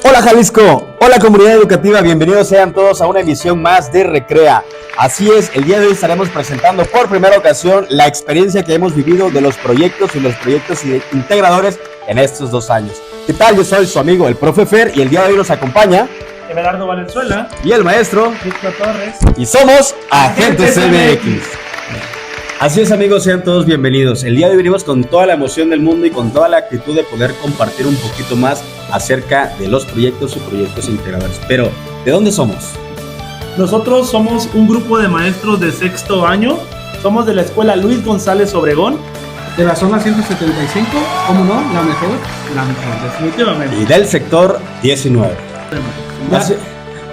Hola Jalisco, hola comunidad educativa, bienvenidos sean todos a una emisión más de Recrea. Así es, el día de hoy estaremos presentando por primera ocasión la experiencia que hemos vivido de los proyectos integradores en estos 2 años. ¿Qué tal? Yo soy su amigo el profe Fer y el día de hoy nos acompaña Everardo Valenzuela y el maestro Víctor Torres y somos Agentes MX. Así es amigos, sean todos bienvenidos. El día de hoy venimos con toda la emoción del mundo y con toda la actitud de poder compartir un poquito más acerca de los proyectos integradores. Pero, ¿de dónde somos? Nosotros somos un grupo de maestros de 6º año. Somos de la escuela Luis González Obregón. De la zona 175, ¿cómo no? La mejor, definitivamente. Y del sector 19.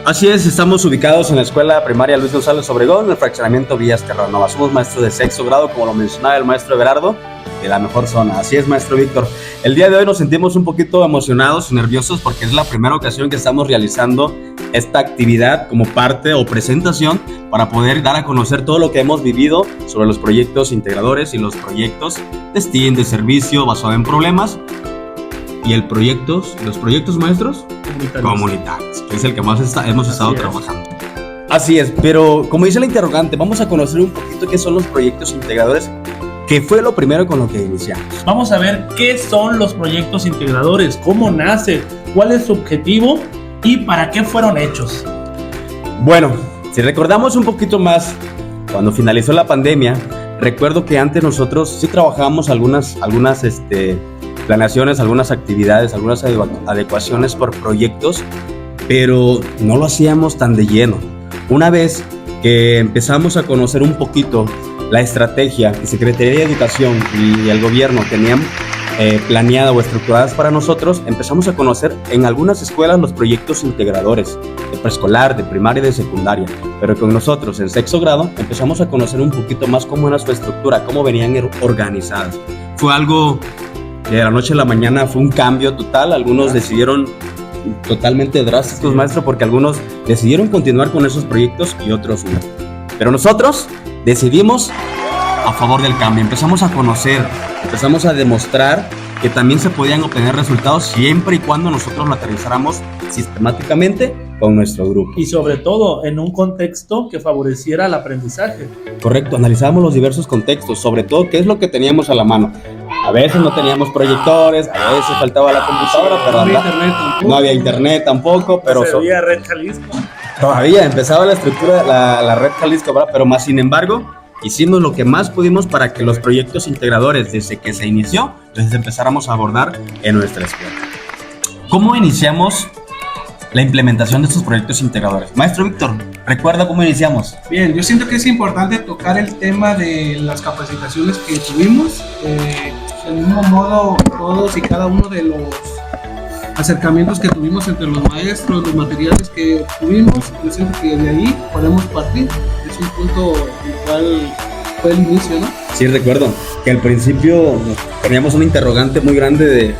Así es, estamos ubicados en la escuela primaria Luis González Obregón, en el fraccionamiento Villas Terranova. Somos maestros de 6º grado, como lo mencionaba el maestro Everardo, de la mejor zona. Así es, maestro Víctor. El día de hoy nos sentimos un poquito emocionados y nerviosos porque es la primera ocasión que estamos realizando esta actividad como parte o presentación para poder dar a conocer todo lo que hemos vivido sobre los proyectos integradores y los proyectos de STEAM, de servicio basado en problemas. Y los proyectos maestros comunitarios, que es el que más hemos estado trabajando. Así es, pero como dice la interrogante, vamos a conocer un poquito qué son los proyectos integradores, que fue lo primero con lo que iniciamos. Vamos a ver qué son los proyectos integradores, cómo nace, cuál es su objetivo y para qué fueron hechos. Bueno, si recordamos un poquito más, cuando finalizó la pandemia, recuerdo que antes nosotros sí trabajábamos algunas planeaciones, algunas actividades, algunas adecuaciones por proyectos, pero no lo hacíamos tan de lleno. Una vez que empezamos a conocer un poquito la estrategia que Secretaría de Educación y el gobierno tenían planeada o estructuradas para nosotros, empezamos a conocer en algunas escuelas los proyectos integradores de preescolar, de primaria y de secundaria, pero con nosotros en 6º grado empezamos a conocer un poquito más cómo era su estructura, cómo venían organizadas. Fue algo de la noche a la mañana, fue un cambio total. Algunos decidieron totalmente drásticos, maestro, porque algunos decidieron continuar con esos proyectos y otros no. Pero nosotros decidimos a favor del cambio. Empezamos a conocer, empezamos a demostrar que también se podían obtener resultados siempre y cuando nosotros lo aterrizáramos sistemáticamente con nuestro grupo. Y sobre todo en un contexto que favoreciera el aprendizaje. Correcto, analizábamos los diversos contextos, sobre todo qué es lo que teníamos a la mano. A veces no teníamos proyectores, a veces faltaba la computadora, pero no había internet tampoco, pero se veía Red Jalisco. Todavía empezaba la estructura de la Red Jalisco, ¿verdad? Pero más sin embargo, hicimos lo que más pudimos para que los proyectos integradores, desde que se inició, les empezáramos a abordar en nuestra escuela. ¿Cómo iniciamos la implementación de estos proyectos integradores? Maestro Víctor, ¿recuerda cómo iniciamos? Bien, yo siento que es importante tocar el tema de las capacitaciones que tuvimos. Del mismo modo, todos y cada uno de los acercamientos que tuvimos entre los maestros, los materiales que tuvimos, yo siento que de ahí podemos partir. Es un punto en el cual fue el inicio, ¿no? Sí, recuerdo que al principio teníamos una interrogante muy grande de...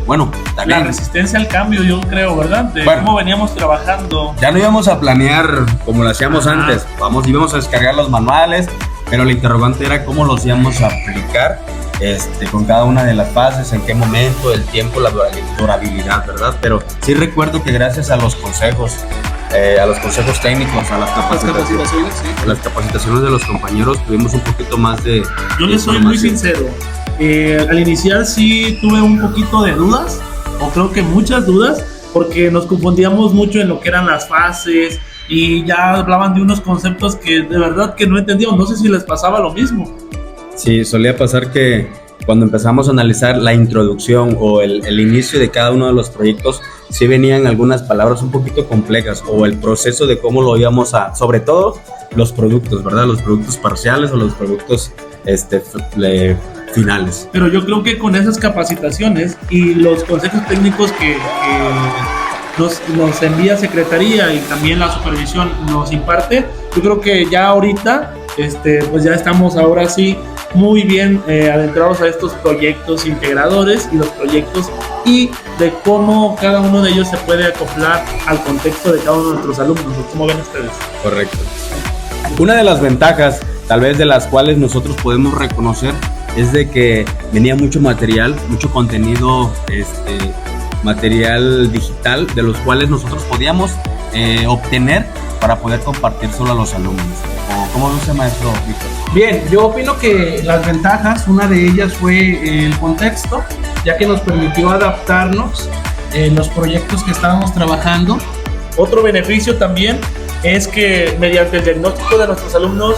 Bueno, también la resistencia al cambio, yo creo, ¿verdad? De cómo veníamos trabajando. Ya no íbamos a planear como lo hacíamos antes. Íbamos a descargar los manuales, pero la interrogante era cómo los íbamos a aplicar con cada una de las fases, en qué momento, el tiempo, la durabilidad, ¿verdad? Pero sí recuerdo que gracias a los consejos técnicos, a las capacitaciones de los compañeros, tuvimos un poquito más de... Yo les soy muy sincero. Al iniciar sí tuve un poquito de dudas, o creo que muchas dudas, porque nos confundíamos mucho en lo que eran las fases y ya hablaban de unos conceptos que de verdad que no entendíamos. No sé si les pasaba lo mismo. Sí, solía pasar que cuando empezamos a analizar la introducción o el inicio de cada uno de los proyectos, sí venían algunas palabras un poquito complejas, o el proceso de cómo lo íbamos a, sobre todo los productos, ¿verdad? Los productos parciales o los productos finales. Pero yo creo que con esas capacitaciones y los consejos técnicos que nos envía Secretaría y también la supervisión nos imparte, yo creo que ya ahorita pues ya estamos ahora sí muy bien adentrados a estos proyectos integradores y los proyectos y de cómo cada uno de ellos se puede acoplar al contexto de cada uno de nuestros alumnos. ¿Cómo ven ustedes? Correcto. Una de las ventajas, tal vez de las cuales nosotros podemos reconocer, es de que venía mucho material, mucho contenido material digital de los cuales nosotros podíamos obtener para poder compartírselo a los alumnos. ¿Cómo lo dice, maestro Víctor? Bien, yo opino que las ventajas, una de ellas fue el contexto, ya que nos permitió adaptarnos en los proyectos que estábamos trabajando. Otro beneficio también es que mediante el diagnóstico de nuestros alumnos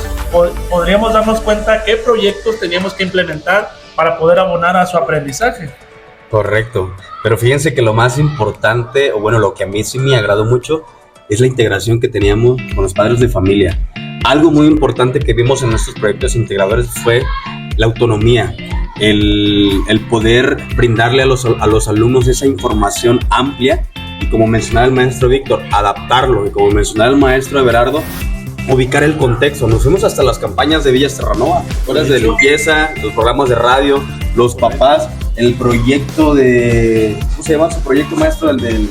podríamos darnos cuenta qué proyectos teníamos que implementar para poder abonar a su aprendizaje. Correcto, pero fíjense que lo más importante, o bueno, lo que a mí sí me agradó mucho, es la integración que teníamos con los padres de familia. Algo muy importante que vimos en nuestros proyectos integradores fue la autonomía, el poder brindarle a los alumnos esa información amplia y, como mencionaba el maestro Víctor, adaptarlo, y como mencionaba el maestro Everardo, ubicar el contexto. Nos fuimos hasta las campañas de Villas Terranova, horas de limpieza, los programas de radio, los papás, el proyecto de... ¿Cómo se llama su proyecto, maestro? El del...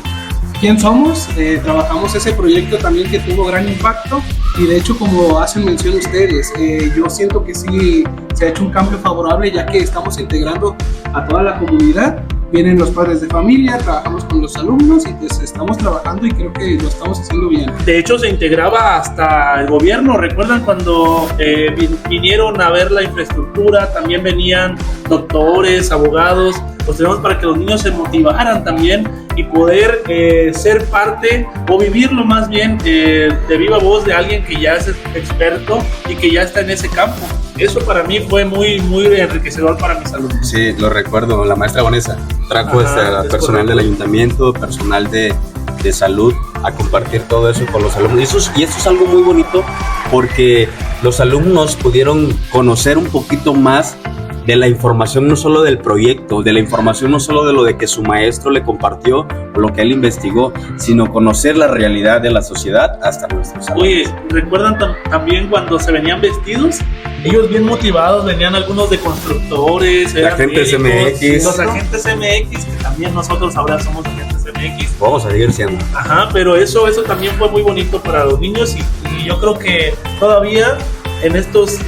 ¿Quién somos? Trabajamos ese proyecto también que tuvo gran impacto y de hecho, como hacen mención ustedes, yo siento que sí se ha hecho un cambio favorable, ya que estamos integrando a toda la comunidad. Vienen los padres de familia, trabajamos con los alumnos y pues estamos trabajando y creo que lo estamos haciendo bien. De hecho, se integraba hasta el gobierno. ¿Recuerdan cuando vinieron a ver la infraestructura? También venían doctores, abogados. Los tenemos para que los niños se motivaran también y poder ser parte o vivirlo más bien de viva voz de alguien que ya es experto y que ya está en ese campo. Eso para mí fue muy, muy enriquecedor para mis alumnos. Sí, lo recuerdo. La maestra Vanessa trajo personal del ayuntamiento, personal de salud, a compartir todo eso con los alumnos. Y eso es algo muy bonito, porque los alumnos pudieron conocer un poquito más de la información, no solo del proyecto, de la información no solo de lo de que su maestro le compartió o lo que él investigó, sino conocer la realidad de la sociedad hasta nuestros alumnos. Oye, ¿recuerdan también cuando se venían vestidos? Ellos bien motivados, venían algunos de constructores, eran agentes MX. Los agentes MX, que también nosotros ahora somos agentes MX. Vamos a seguir siendo. Ajá, pero eso también fue muy bonito para los niños y yo creo que todavía en estos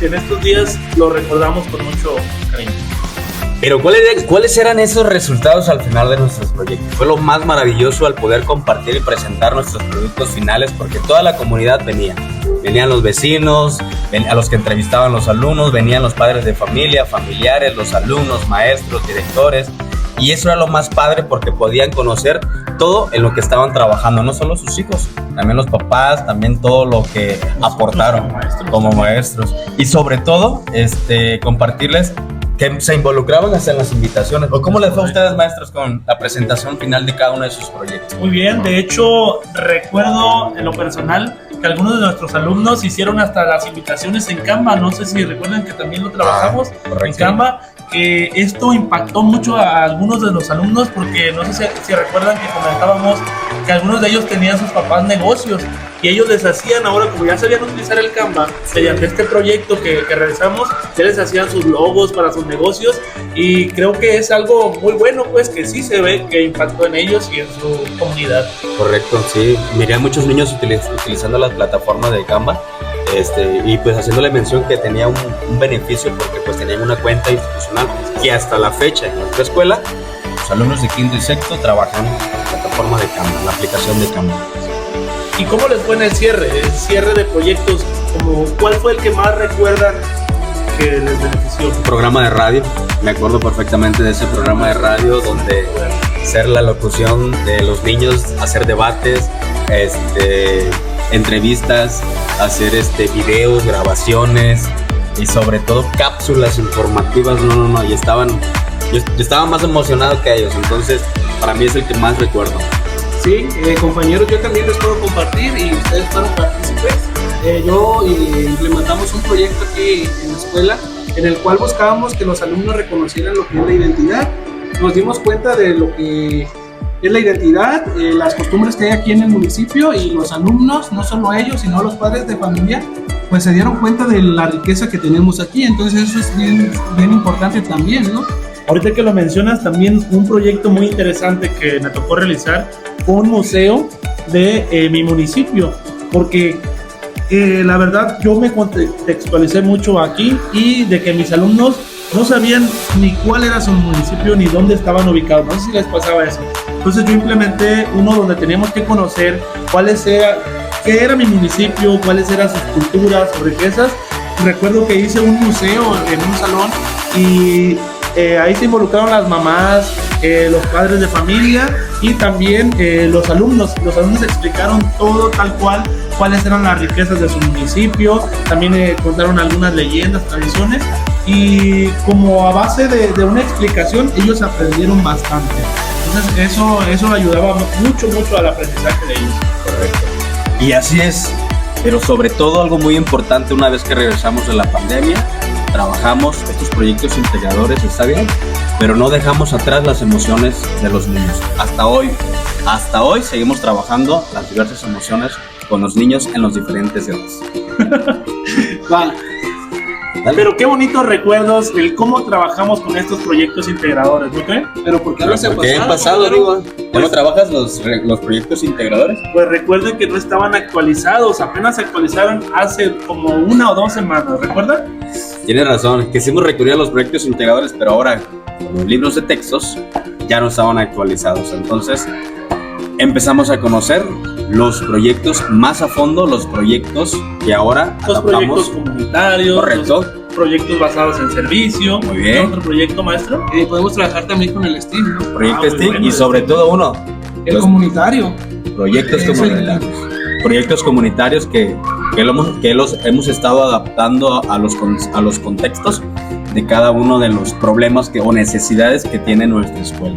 días lo recordamos con mucho cariño. Pero ¿cuáles eran esos resultados al final de nuestros proyectos? Fue lo más maravilloso al poder compartir y presentar nuestros productos finales, porque toda la comunidad venían los vecinos, a los que entrevistaban los alumnos, venían los padres de familia, familiares, los alumnos, maestros, directores, y eso era lo más padre porque podían conocer todo en lo que estaban trabajando, no solo sus hijos, también los papás, también todo lo que aportaron como maestros, y sobre todo compartirles que se involucraban hasta en las invitaciones. ¿O cómo les fue a ustedes, maestros, con la presentación final de cada uno de sus proyectos? Muy bien, de hecho recuerdo en lo personal que algunos de nuestros alumnos hicieron hasta las invitaciones en Canva. No sé si recuerdan que también lo trabajamos en Canva, que esto impactó mucho a algunos de los alumnos, porque no sé si recuerdan que comentábamos que algunos de ellos tenían sus papás negocios y ellos les hacían, ahora como ya sabían utilizar el Canva, mediante este proyecto que realizamos, ya les hacían sus logos para sus negocios, y creo que es algo muy bueno, pues, que sí se ve que impactó en ellos y en su comunidad. Correcto, sí. Miré a muchos niños utilizando la plataforma de Canva, y pues haciéndole mención que tenía un beneficio, porque pues tenían una cuenta institucional que hasta la fecha en nuestra escuela los alumnos de quinto y sexto trabajan en la plataforma de Canva, la aplicación de Canva. ¿Y cómo les fue en el cierre de proyectos? ¿Cuál fue el que más recuerdan que les benefició? Programa de radio, me acuerdo perfectamente de ese programa de radio, donde hacer la locución de los niños, hacer debates, entrevistas, hacer videos, grabaciones y sobre todo cápsulas informativas. Yo estaba más emocionado que ellos, entonces para mí es el que más recuerdo. Sí, compañeros, yo también les puedo compartir y ustedes fueron partícipes. Implementamos un proyecto aquí en la escuela en el cual buscábamos que los alumnos reconocieran lo que es la identidad. Nos dimos cuenta de lo que es la identidad, las costumbres que hay aquí en el municipio, y los alumnos, no solo ellos, sino los padres de familia, pues se dieron cuenta de la riqueza que tenemos aquí. Entonces eso es bien, bien importante también, ¿no? Ahorita que lo mencionas, también un proyecto muy interesante que me tocó realizar fue un museo de mi municipio, porque la verdad yo me contextualicé mucho aquí, y de que mis alumnos no sabían ni cuál era su municipio ni dónde estaban ubicados. No sé si les pasaba eso. Entonces yo implementé uno donde teníamos que conocer qué era mi municipio, cuáles eran sus culturas, sus riquezas. Recuerdo que hice un museo en un salón y ahí se involucraron las mamás, los padres de familia y también los alumnos. Los alumnos explicaron todo tal cual, cuáles eran las riquezas de su municipio. También contaron algunas leyendas, tradiciones, y como a base de una explicación ellos aprendieron bastante. Entonces eso ayudaba mucho al aprendizaje de ellos. Correcto. Y así es, pero sobre todo algo muy importante, una vez que regresamos de la pandemia, trabajamos estos proyectos integradores, está bien, pero no dejamos atrás las emociones de los niños. Hasta hoy seguimos trabajando las diversas emociones con los niños en los diferentes edades. Vale. Pero qué bonitos recuerdos el cómo trabajamos con estos proyectos integradores, ¿no creen? Pero ¿por qué no se ¿Por qué en pasado, digo? ¿Ya no trabajas los proyectos integradores? Pues recuerden que no estaban actualizados, apenas se actualizaron hace como 1 o 2 semanas, ¿recuerdan? Tienes razón, quisimos recurrir a los proyectos integradores, pero ahora con los libros de textos ya no estaban actualizados. Entonces empezamos a conocer los proyectos más a fondo, los proyectos que ahora los adaptamos. Proyectos comunitarios. Correcto. Los proyectos basados en servicio. Muy bien. Otro proyecto, maestro. Podemos trabajar también con el STEAM, ¿no? Proyecto STEAM, bueno, y sobre todo uno, El los comunitario. proyectos Ese comunitarios. Proyectos comunitarios que los hemos estado adaptando a los contextos de cada uno de los problemas o necesidades que tiene nuestra escuela.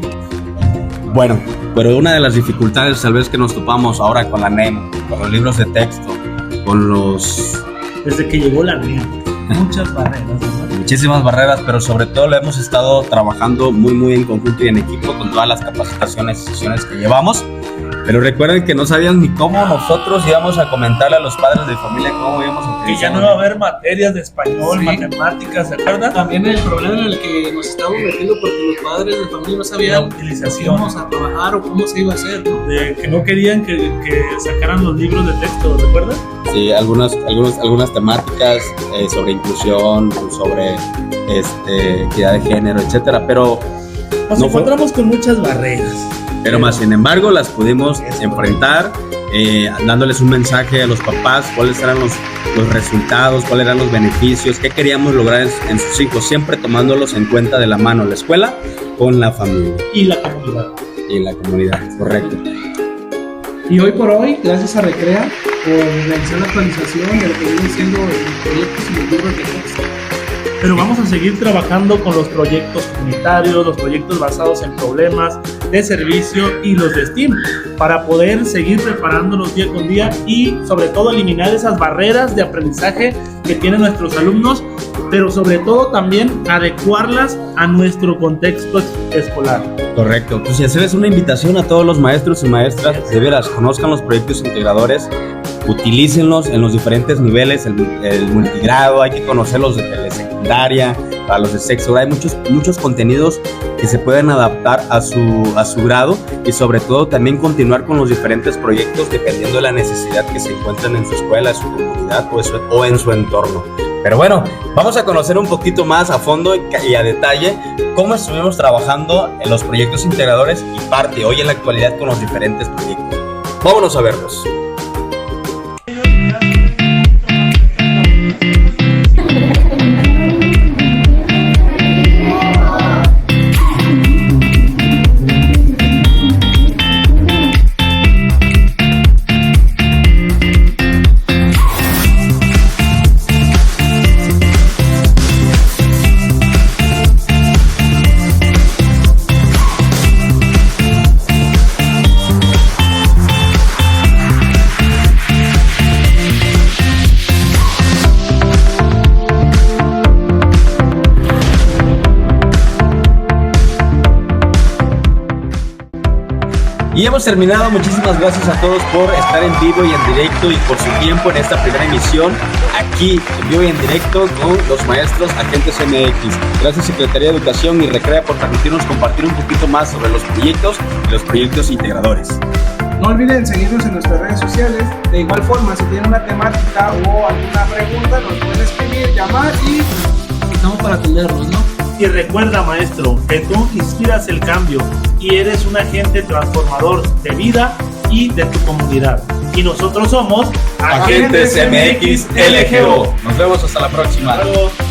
Bueno, pero una de las dificultades tal vez que nos topamos ahora con la NEM, con los libros de texto, con los... Desde que llegó la NEM, muchas barreras, ¿verdad? Muchísimas barreras, pero sobre todo lo hemos estado trabajando muy en conjunto y en equipo con todas las capacitaciones y sesiones que llevamos. Pero recuerden que no sabían ni cómo nosotros íbamos a comentarle a los padres de familia cómo íbamos a utilizar. Que ya no iba a haber materias de español, Sí. matemáticas, ¿se acuerdan? También el problema en el que nos estábamos metiendo porque los padres de familia no La sabían utilización. si íbamos a trabajar o cómo se iba a hacer, ¿no? De que no querían que sacaran los libros de texto, ¿recuerdan? Sí, algunas temáticas sobre inclusión, sobre equidad de género, etcétera, pero Nos no fue- encontramos con muchas barreras. Pero más sin embargo las pudimos enfrentar, dándoles un mensaje a los papás, cuáles eran los resultados, cuáles eran los beneficios, qué queríamos lograr en sus hijos, siempre tomándolos en cuenta de la mano, la escuela con la familia Y la comunidad. y la comunidad, correcto. Y hoy por hoy, gracias a Recrea, por realizar la actualización de lo que viene siendo los proyectos y los libros de texto. Pero vamos a seguir trabajando con los proyectos comunitarios, los proyectos basados en problemas de servicio y los de STEAM, para poder seguir preparándonos día con día y sobre todo eliminar esas barreras de aprendizaje que tienen nuestros alumnos, pero sobre todo también adecuarlas a nuestro contexto escolar. Correcto, pues ya se ves una invitación a todos los maestros y maestras, de veras, conozcan los proyectos integradores, utilícenlos en los diferentes niveles, el multigrado, hay que conocerlos de secundaria, para los de sexto grado, hay muchos contenidos que se pueden adaptar a su grado y sobre todo también continuar con los diferentes proyectos dependiendo de la necesidad que se encuentren en su escuela, en su comunidad o en su entorno. Pero bueno, vamos a conocer un poquito más a fondo y a detalle cómo estuvimos trabajando en los proyectos integradores y parte hoy en la actualidad con los diferentes proyectos. Vámonos a verlos. Y hemos terminado. Muchísimas gracias a todos por estar en vivo y en directo y por su tiempo en esta primera emisión aquí en vivo y en directo con los maestros Agentes MX. Gracias Secretaría de Educación y Recrea por permitirnos compartir un poquito más sobre los proyectos y los proyectos integradores. No olviden seguirnos en nuestras redes sociales. De igual forma, si tienen una temática o alguna pregunta, nos pueden escribir, llamar y estamos para atenderlos, ¿no? Y recuerda, maestro, que tú inspiras el cambio y eres un agente transformador de vida y de tu comunidad. Y nosotros somos Agentes MX LGO. Nos vemos hasta la próxima. Hasta luego.